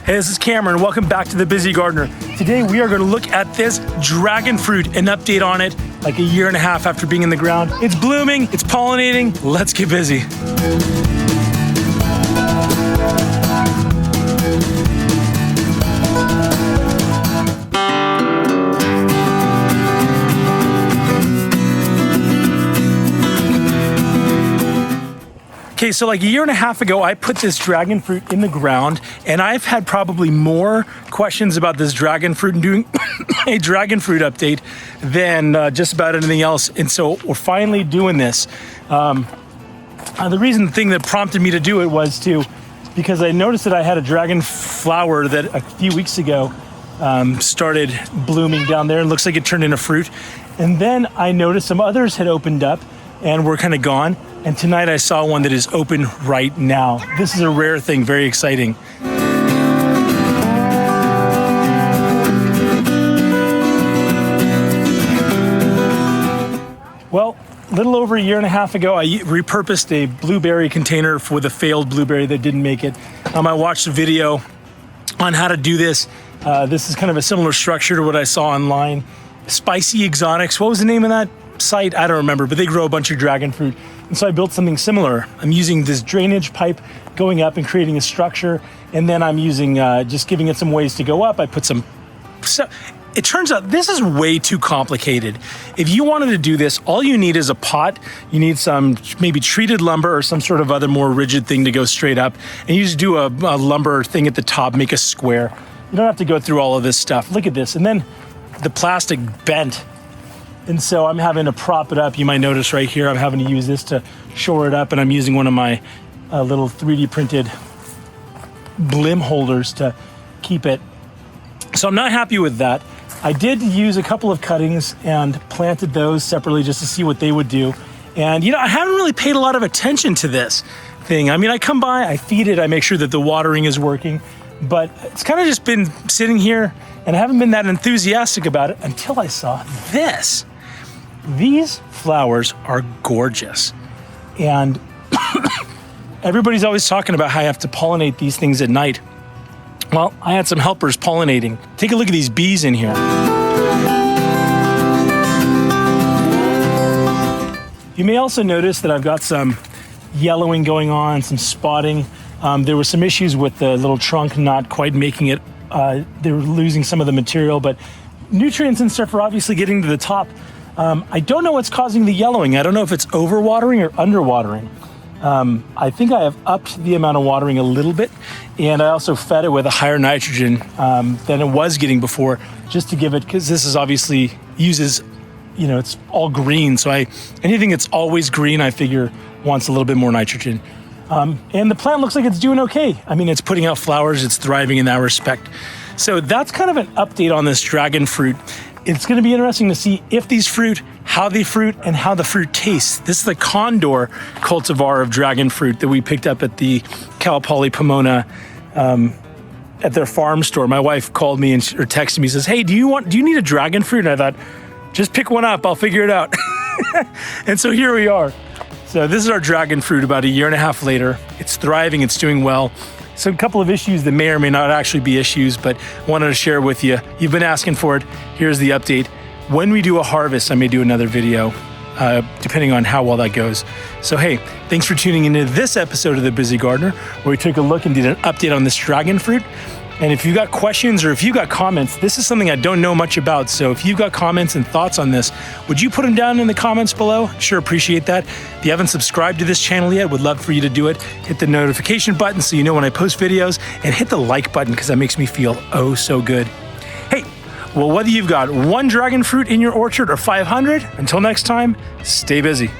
Hey, this is Cameron. Welcome back to The Busy Gardener. Today we are going to look at this dragon fruit, an update on it like a year and a half after being in the ground. It's blooming, it's pollinating. Let's get busy. Okay, so like a year and a half ago, I put this dragon fruit in the ground, and I've had probably more questions about this dragon fruit and doing a dragon fruit update than just about anything else. And so we're finally doing this. The thing that prompted me to do it was because I noticed that I had a dragon flower that a few weeks ago started blooming down there, and looks like it turned into fruit. And then I noticed some others had opened up and were kind of gone. And tonight I saw one that is open right now. This is a rare thing, very exciting. Well, a little over a year and a half ago, I repurposed a blueberry container for the failed blueberry that didn't make it. I watched a video on how to do this. This is kind of a similar structure to what I saw online. Spicy Exotics, what was the name of that site? I don't remember, but they grow a bunch of dragon fruit. And so I built something similar. I'm using this drainage pipe going up and creating a structure. And then I'm using, just giving it some ways to go up. I put some, so it turns out this is way too complicated. If you wanted to do this, all you need is a pot. You need some maybe treated lumber or some sort of other more rigid thing to go straight up. And you just do a lumber thing at the top, make a square. You don't have to go through all of this stuff. Look at this. And then the plastic bent. And so I'm having to prop it up. You might notice right here, I'm having to use this to shore it up, and I'm using one of my little 3D printed blim holders to keep it. So I'm not happy with that. I did use a couple of cuttings and planted those separately just to see what they would do. And I haven't really paid a lot of attention to this thing. I come by, I feed it, I make sure that the watering is working, but it's kind of just been sitting here, and I haven't been that enthusiastic about it until I saw this. These flowers are gorgeous, and everybody's always talking about how you have to pollinate these things at night. Well, I had some helpers pollinating. Take a look at these bees in here. You may also notice that I've got some yellowing going on, some spotting. There were some issues with the little trunk not quite making it. They were losing some of the material, but nutrients and stuff are obviously getting to the top. I don't know what's causing the yellowing. I don't know if it's overwatering or underwatering. I think I have upped the amount of watering a little bit, and I also fed it with a higher nitrogen than it was getting before, just to give it, because this is obviously uses, it's all green. So anything that's always green, I figure wants a little bit more nitrogen. And the plant looks like it's doing okay. It's putting out flowers, it's thriving in that respect. So that's kind of an update on this dragon fruit. It's going to be interesting to see if these fruit, how they fruit, and how the fruit tastes. This is the Condor cultivar of dragon fruit that we picked up at the Cal Poly Pomona at their farm store. My wife called me or texted me, says, "Hey, do you need a dragon fruit?" And I thought, just pick one up, I'll figure it out. And so here we are. So this is our dragon fruit about a year and a half later. It's thriving, it's doing well. So a couple of issues that may or may not actually be issues, but wanted to share with you. You've been asking for it. Here's the update. When we do a harvest, I may do another video, depending on how well that goes. So hey, thanks for tuning into this episode of The Busy Gardener, where we took a look and did an update on this dragon fruit. And if you got questions or if you got comments, this is something I don't know much about. So if you've got comments and thoughts on this, would you put them down in the comments below? Sure, appreciate that. If you haven't subscribed to this channel yet, would love for you to do it. Hit the notification button so you know when I post videos, and hit the like button because that makes me feel oh so good. Hey, well, whether you've got one dragon fruit in your orchard or 500, until next time, stay busy.